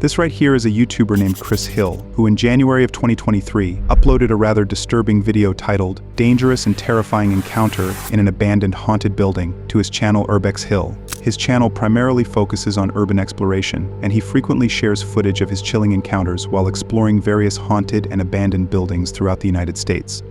This right here is a YouTuber named Chris Hill, who in January of 2023 uploaded a rather disturbing video titled Dangerous and Terrifying Encounter in an Abandoned Haunted Building to his channel Urbex Hill. His channel primarily focuses on urban exploration, and he frequently shares footage of his chilling encounters while exploring various haunted and abandoned buildings throughout the United States.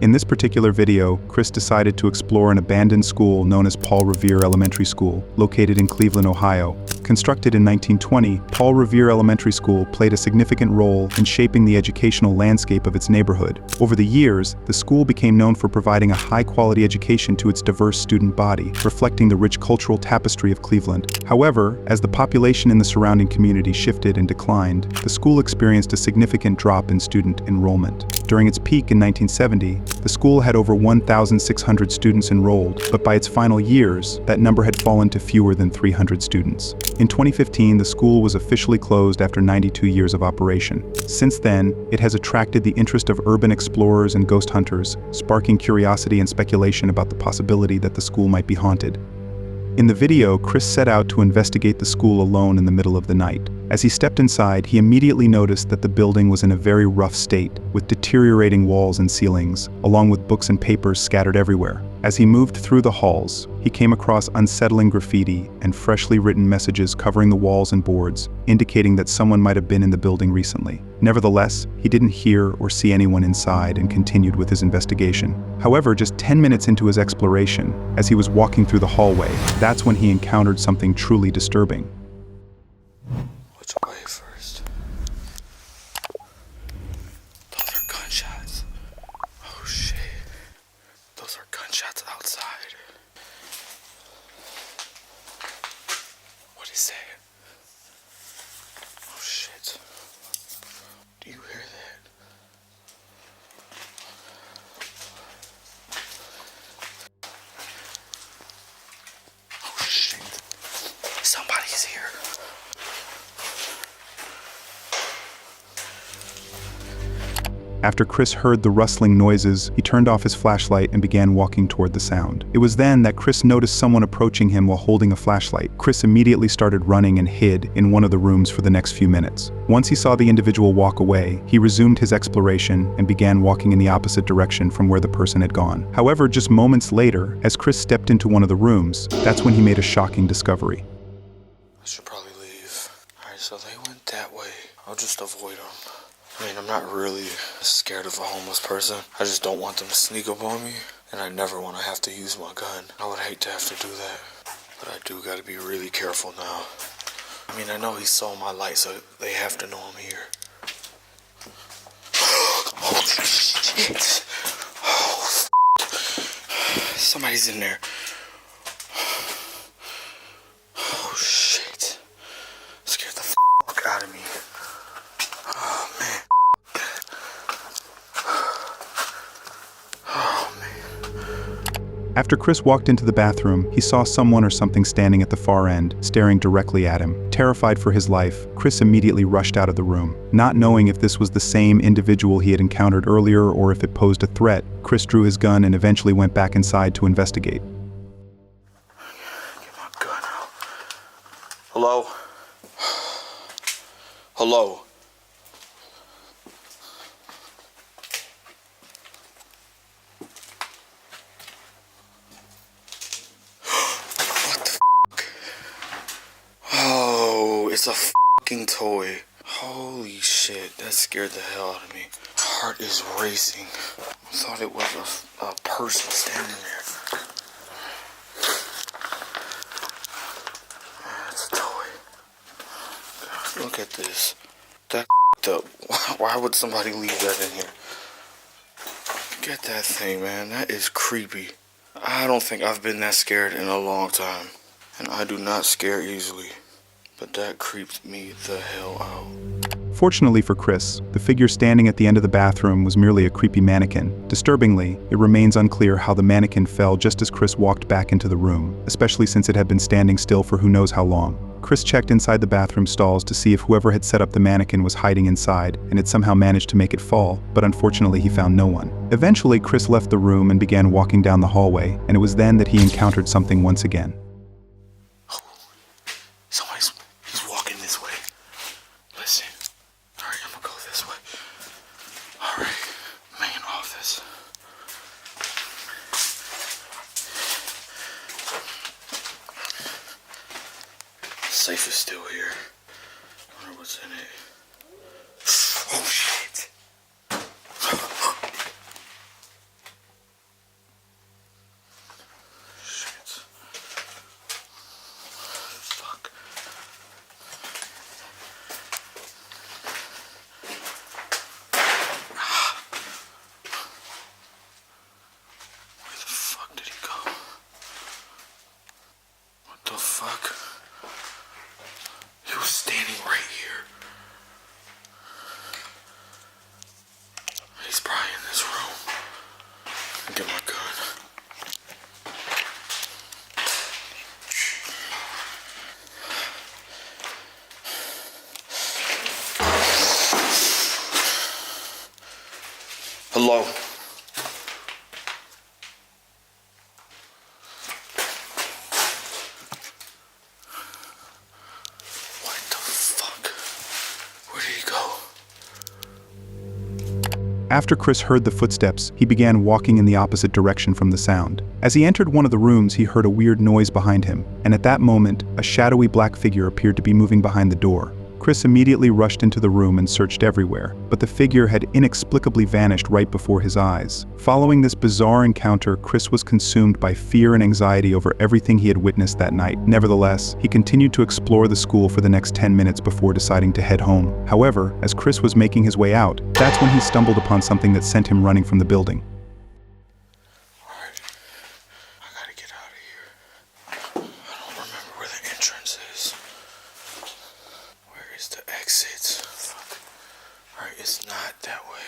In this particular video, Chris decided to explore an abandoned school known as Paul Revere Elementary School, located in Cleveland, Ohio. Constructed in 1920, Paul Revere Elementary School played a significant role in shaping the educational landscape of its neighborhood. Over the years, the school became known for providing a high-quality education to its diverse student body, reflecting the rich cultural tapestry of Cleveland. However, as the population in the surrounding community shifted and declined, the school experienced a significant drop in student enrollment. During its peak in 1970, the school had over 1,600 students enrolled, but by its final years, that number had fallen to fewer than 300 students. In 2015, the school was officially closed after 92 years of operation. Since then, it has attracted the interest of urban explorers and ghost hunters, sparking curiosity and speculation about the possibility that the school might be haunted. In the video, Chris set out to investigate the school alone in the middle of the night. As he stepped inside, he immediately noticed that the building was in a very rough state, with deteriorating walls and ceilings, along with books and papers scattered everywhere. As he moved through the halls, he came across unsettling graffiti and freshly written messages covering the walls and boards, indicating that someone might have been in the building recently. Nevertheless, he didn't hear or see anyone inside and continued with his investigation. However, just 10 minutes into his exploration, as he was walking through the hallway, that's when he encountered something truly disturbing. Which way first? Those are gunshots. Oh shit. Those are gunshots outside. What is that? Oh shit. Do you hear that? Oh shit. Somebody's here. After Chris heard the rustling noises, he turned off his flashlight and began walking toward the sound. It was then that Chris noticed someone approaching him while holding a flashlight. Chris immediately started running and hid in one of the rooms for the next few minutes. Once he saw the individual walk away, he resumed his exploration and began walking in the opposite direction from where the person had gone. However, just moments later, as Chris stepped into one of the rooms, that's when he made a shocking discovery. I should probably leave. Alright, so they went that way. I'll just avoid them. I mean, I'm not really scared of a homeless person. I just don't want them to sneak up on me, and I never want to have to use my gun. I would hate to have to do that, but I do got to be really careful now. I mean, I know he saw my light, so they have to know I'm here. Holy shit! Oh, somebody's in there. Oh shit! Scared the fuck out of me. Oh man. After Chris walked into the bathroom, he saw someone or something standing at the far end, staring directly at him. Terrified for his life, Chris immediately rushed out of the room. Not knowing if this was the same individual he had encountered earlier or if it posed a threat, Chris drew his gun and eventually went back inside to investigate. Get my gun out. Hello? Hello? It's a fucking toy. Holy shit, that scared the hell out of me. Heart is racing. I thought it was a person standing there. It's a toy. God, look at this. That up. Why would somebody leave that in here? Get that thing, man. That is creepy. I don't think I've been that scared in a long time. And I do not scare easily. But that creeped me the hell out. Fortunately for Chris, the figure standing at the end of the bathroom was merely a creepy mannequin. Disturbingly, it remains unclear how the mannequin fell just as Chris walked back into the room, especially since it had been standing still for who knows how long. Chris checked inside the bathroom stalls to see if whoever had set up the mannequin was hiding inside and had somehow managed to make it fall, but unfortunately he found no one. Eventually, Chris left the room and began walking down the hallway, and it was then that he encountered something once again. He's walking this way. Let's safe is still here. I wonder what's in it. Oh shit. Shit. Fuck. Where the fuck did he go? What the fuck? He was standing right here. He's probably in this room. Get my gun. Hello. What the fuck? Where did he go? After Chris heard the footsteps, he began walking in the opposite direction from the sound. As he entered one of the rooms, he heard a weird noise behind him, and at that moment, a shadowy black figure appeared to be moving behind the door. Chris immediately rushed into the room and searched everywhere, but the figure had inexplicably vanished right before his eyes. Following this bizarre encounter, Chris was consumed by fear and anxiety over everything he had witnessed that night. Nevertheless, he continued to explore the school for the next 10 minutes before deciding to head home. However, as Chris was making his way out, that's when he stumbled upon something that sent him running from the building. Alright. I gotta get out of here. I don't remember where the entrance is. Where is the exit? Fuck. Alright, it's not that way.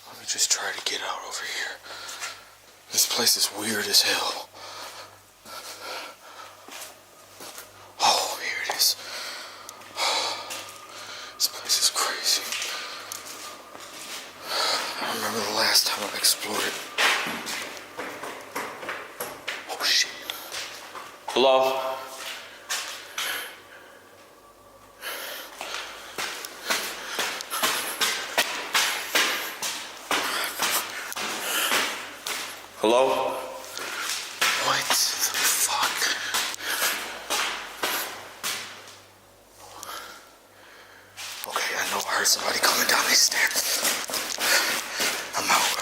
Let me just try to get out over here. This place is weird as hell. Oh, here it is. This place is crazy. I don't remember the last time I explored it. Oh shit. Hello? Hello? What the fuck? Okay, I know I heard somebody coming down these stairs. I'm out.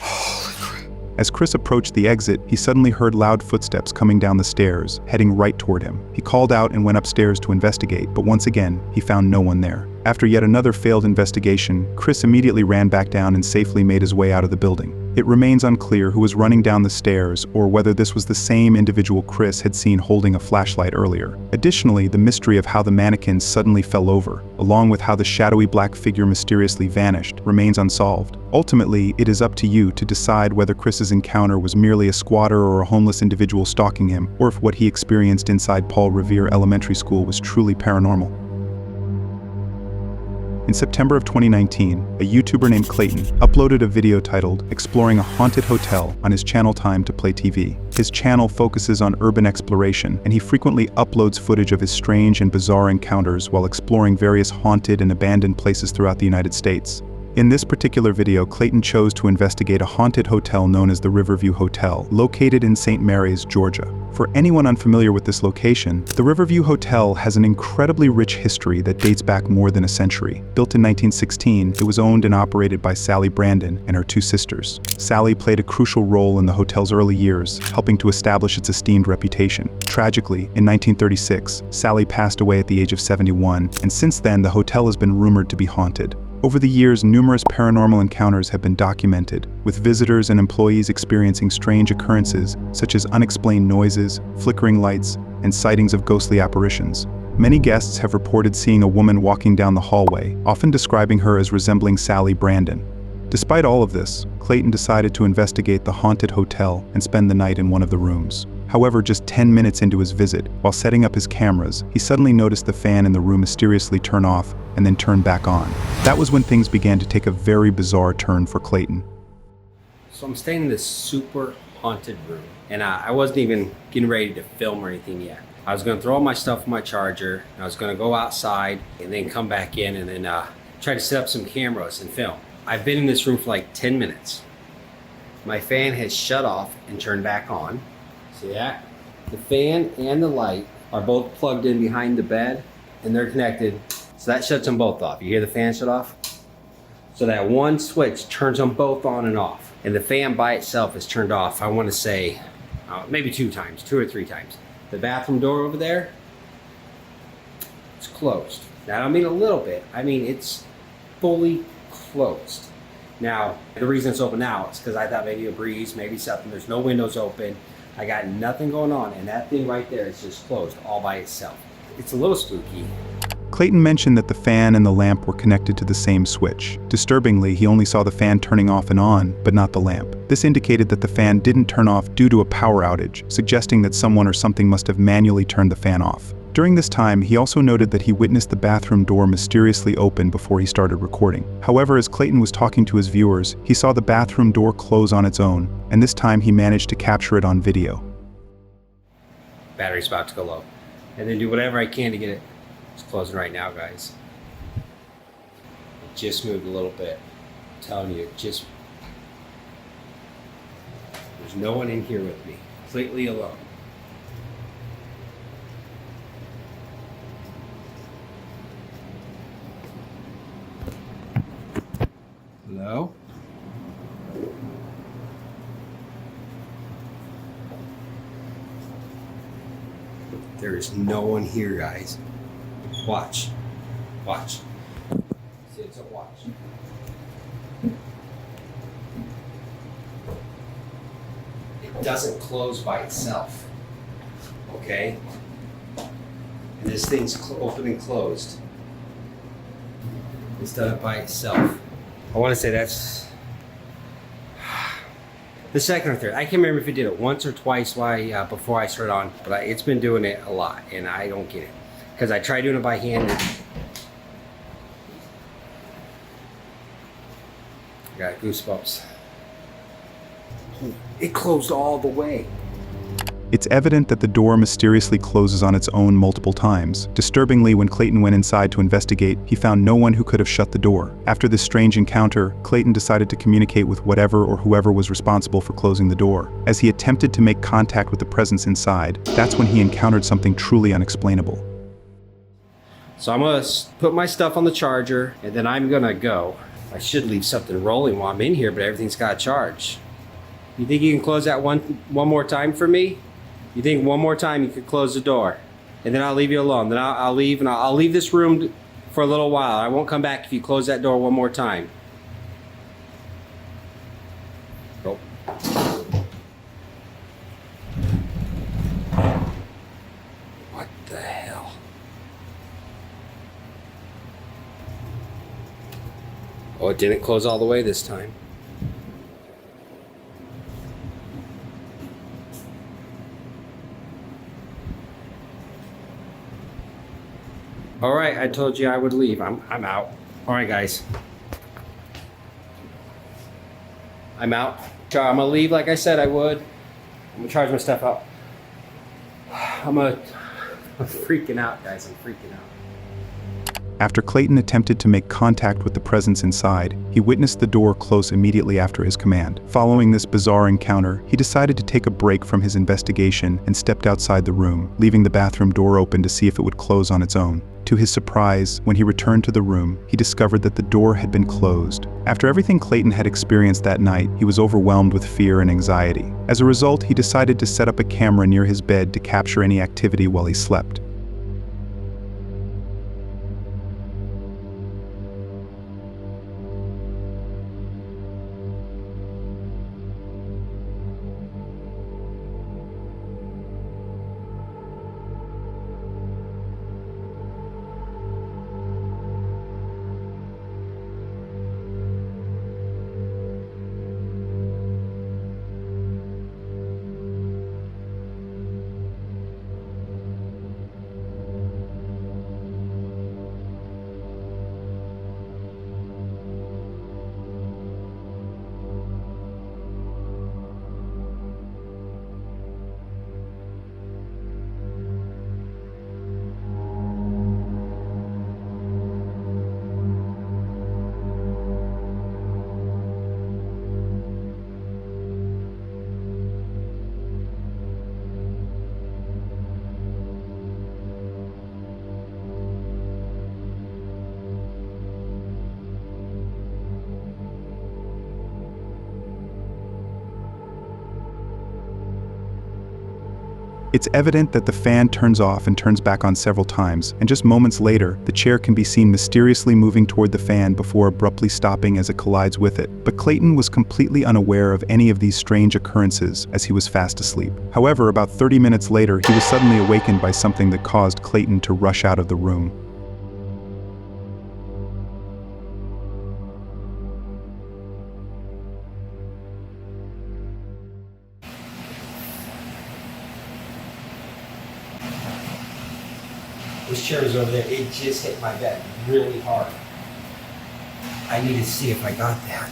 Holy crap. As Chris approached the exit, he suddenly heard loud footsteps coming down the stairs, heading right toward him. He called out and went upstairs to investigate, but once again, he found no one there. After yet another failed investigation, Chris immediately ran back down and safely made his way out of the building. It remains unclear who was running down the stairs or whether this was the same individual Chris had seen holding a flashlight earlier. Additionally, the mystery of how the mannequin suddenly fell over, along with how the shadowy black figure mysteriously vanished, remains unsolved. Ultimately, it is up to you to decide whether Chris's encounter was merely a squatter or a homeless individual stalking him, or if what he experienced inside Paul Revere Elementary School was truly paranormal. In September of 2019, a YouTuber named Clayton uploaded a video titled "Exploring a Haunted Hotel" on his channel Time to Play TV. His channel focuses on urban exploration, and he frequently uploads footage of his strange and bizarre encounters while exploring various haunted and abandoned places throughout the United States. In this particular video, Clayton chose to investigate a haunted hotel known as the Riverview Hotel, located in St. Mary's, Georgia. For anyone unfamiliar with this location, the Riverview Hotel has an incredibly rich history that dates back more than a century. Built in 1916, it was owned and operated by Sally Brandon and her two sisters. Sally played a crucial role in the hotel's early years, helping to establish its esteemed reputation. Tragically, in 1936, Sally passed away at the age of 71, and since then the hotel has been rumored to be haunted. Over the years, numerous paranormal encounters have been documented, with visitors and employees experiencing strange occurrences such as unexplained noises, flickering lights, and sightings of ghostly apparitions. Many guests have reported seeing a woman walking down the hallway, often describing her as resembling Sally Brandon. Despite all of this, Clayton decided to investigate the haunted hotel and spend the night in one of the rooms. However, just 10 minutes into his visit, while setting up his cameras, he suddenly noticed the fan in the room mysteriously turn off and then turn back on. That was when things began to take a very bizarre turn for Clayton. So I'm staying in this super haunted room, and I wasn't even getting ready to film or anything yet. I was going to throw all my stuff in my charger, and I was going to go outside and then come back in and then try to set up some cameras and film. I've been in this room for like 10 minutes. my fan has shut off and turned back on. See that? The fan and the light are both plugged in behind the bed and they're connected. So that shuts them both off. You hear the fan shut off? So that one switch turns them both on and off. And the fan by itself is turned off, I want to say, maybe 2 or 3 times. The bathroom door over there, it's closed. Now, I don't mean a little bit. I mean, it's fully closed. Now, the reason it's open now is because I thought maybe a breeze, maybe something. There's no windows open. I got nothing going on. And that thing right there is just closed all by itself. It's a little spooky. Clayton mentioned that the fan and the lamp were connected to the same switch. Disturbingly, he only saw the fan turning off and on, but not the lamp. This indicated that the fan didn't turn off due to a power outage, suggesting that someone or something must have manually turned the fan off. During this time, he also noted that he witnessed the bathroom door mysteriously open before he started recording. However, as Clayton was talking to his viewers, he saw the bathroom door close on its own, and this time he managed to capture it on video. Battery's about to go low. And then do whatever I can to get it. It's closing right now, guys. It just moved a little bit. I'm telling you, there's no one in here with me. Completely alone. Hello? There is no one here, guys. Watch. Watch. See, it's a watch. It doesn't close by itself. Okay? And this thing's open and closed. It's done it by itself. I want to say that's the second or third. I can't remember if it did it once or twice before I started on, but it's been doing it a lot, and I don't get it. Because I tried doing it by hand. I got goosebumps. It closed all the way. It's evident that the door mysteriously closes on its own multiple times. Disturbingly, when Clayton went inside to investigate, he found no one who could have shut the door. After this strange encounter, Clayton decided to communicate with whatever or whoever was responsible for closing the door. As he attempted to make contact with the presence inside, that's when he encountered something truly unexplainable. So I'm gonna put my stuff on the charger, and then I'm gonna go. I should leave something rolling while I'm in here, but everything's got to charge. You think you can close that one more time for me? You think one more time you could close the door, and then I'll leave you alone. Then I'll leave, and I'll leave this room for a little while. I won't come back if you close that door one more time. Go. What the hell? Oh, it didn't close all the way this time. All right, I told you I would leave. I'm out. All right, guys. I'm out. I'm gonna leave like I said I would. I'm gonna charge my stuff up. I'm freaking out, guys. I'm freaking out. After Clayton attempted to make contact with the presence inside, he witnessed the door close immediately after his command. Following this bizarre encounter, he decided to take a break from his investigation and stepped outside the room, leaving the bathroom door open to see if it would close on its own. To his surprise, when he returned to the room, he discovered that the door had been closed. After everything Clayton had experienced that night, he was overwhelmed with fear and anxiety. As a result, he decided to set up a camera near his bed to capture any activity while he slept. It's evident that the fan turns off and turns back on several times, and just moments later, the chair can be seen mysteriously moving toward the fan before abruptly stopping as it collides with it. But Clayton was completely unaware of any of these strange occurrences as he was fast asleep. However, about 30 minutes later, he was suddenly awakened by something that caused Clayton to rush out of the room. This chair was over there. It just hit my bed really hard. I need to see if I got that.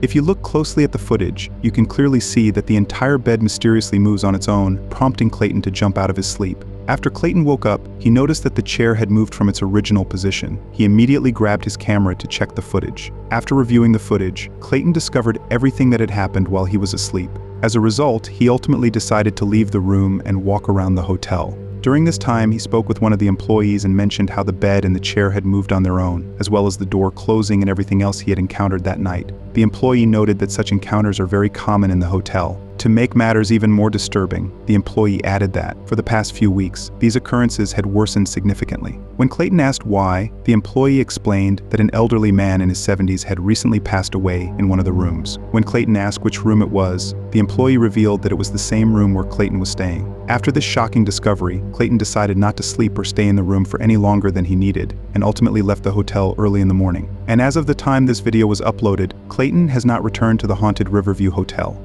If you look closely at the footage, you can clearly see that the entire bed mysteriously moves on its own, prompting Clayton to jump out of his sleep. After Clayton woke up, he noticed that the chair had moved from its original position. He immediately grabbed his camera to check the footage. After reviewing the footage, Clayton discovered everything that had happened while he was asleep. As a result, he ultimately decided to leave the room and walk around the hotel. During this time, he spoke with one of the employees and mentioned how the bed and the chair had moved on their own, as well as the door closing and everything else he had encountered that night. The employee noted that such encounters are very common in the hotel. To make matters even more disturbing, the employee added that, for the past few weeks, these occurrences had worsened significantly. When Clayton asked why, the employee explained that an elderly man in his 70s had recently passed away in one of the rooms. When Clayton asked which room it was, the employee revealed that it was the same room where Clayton was staying. After this shocking discovery, Clayton decided not to sleep or stay in the room for any longer than he needed, and ultimately left the hotel early in the morning. And as of the time this video was uploaded, Clayton has not returned to the haunted Riverview Hotel.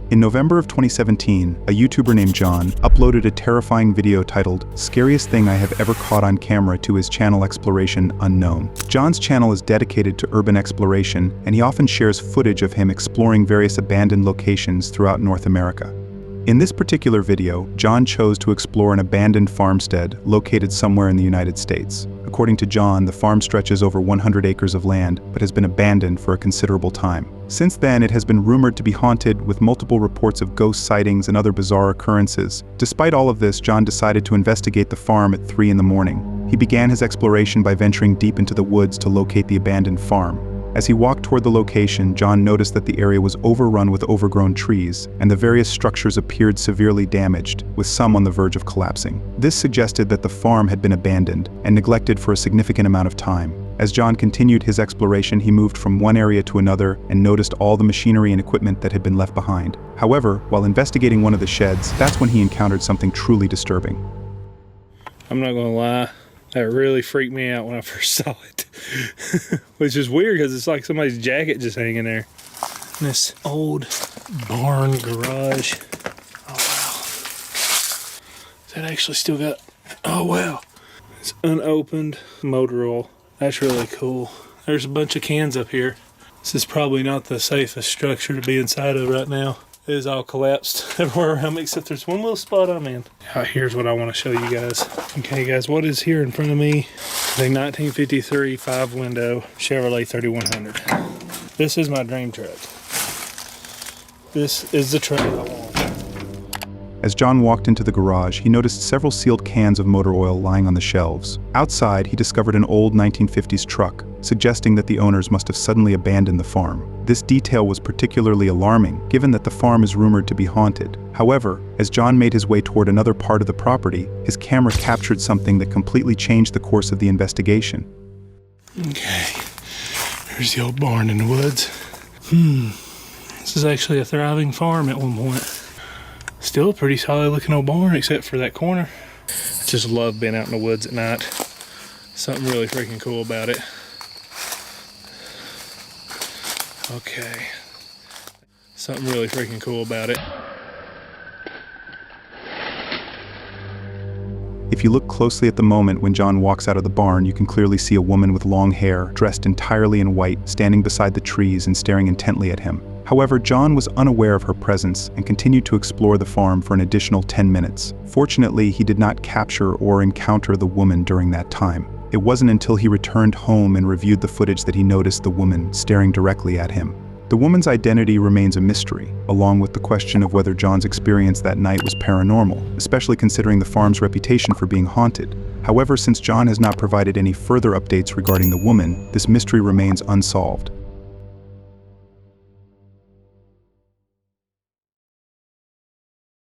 In November of 2017, a YouTuber named John uploaded a terrifying video titled "Scariest Thing I Have Ever Caught on Camera" to his channel Exploration Unknown. John's channel is dedicated to urban exploration, and he often shares footage of him exploring various abandoned locations throughout North America. In this particular video, John chose to explore an abandoned farmstead located somewhere in the United States. According to John, the farm stretches over 100 acres of land, but has been abandoned for a considerable time. Since then, it has been rumored to be haunted, with multiple reports of ghost sightings and other bizarre occurrences. Despite all of this, John decided to investigate the farm at 3 in the morning. He began his exploration by venturing deep into the woods to locate the abandoned farm. As he walked toward the location, John noticed that the area was overrun with overgrown trees, and the various structures appeared severely damaged, with some on the verge of collapsing. This suggested that the farm had been abandoned and neglected for a significant amount of time. As John continued his exploration, he moved from one area to another and noticed all the machinery and equipment that had been left behind. However, while investigating one of the sheds, that's when he encountered something truly disturbing. I'm not gonna lie, that really freaked me out when I first saw it. Which is weird because it's like somebody's jacket just hanging there. This old barn garage. Oh wow. That actually still got, oh wow. It's unopened motor oil. That's really cool. There's a bunch of cans up here. This is probably not the safest structure to be inside of right now. It is all collapsed everywhere around me except there's one little spot I'm in. Here's what I want to show you guys. Okay guys, what is here in front of me? The 1953 5-window Chevrolet 3100. This is my dream truck. This is the truck I want. As John walked into the garage, he noticed several sealed cans of motor oil lying on the shelves. Outside, he discovered an old 1950s truck, suggesting that the owners must have suddenly abandoned the farm. This detail was particularly alarming, given that the farm is rumored to be haunted. However, as John made his way toward another part of the property, his camera captured something that completely changed the course of the investigation. Okay, there's the old barn in the woods. This is actually a thriving farm at one point. Still a pretty solid looking old barn, except for that corner. I just love being out in the woods at night. Something really freaking cool about it. Okay. Something really freaking cool about it. If you look closely at the moment when John walks out of the barn, you can clearly see a woman with long hair, dressed entirely in white, standing beside the trees and staring intently at him. However, John was unaware of her presence and continued to explore the farm for an additional 10 minutes. Fortunately, he did not capture or encounter the woman during that time. It wasn't until he returned home and reviewed the footage that he noticed the woman staring directly at him. The woman's identity remains a mystery, along with the question of whether John's experience that night was paranormal, especially considering the farm's reputation for being haunted. However, since John has not provided any further updates regarding the woman, this mystery remains unsolved.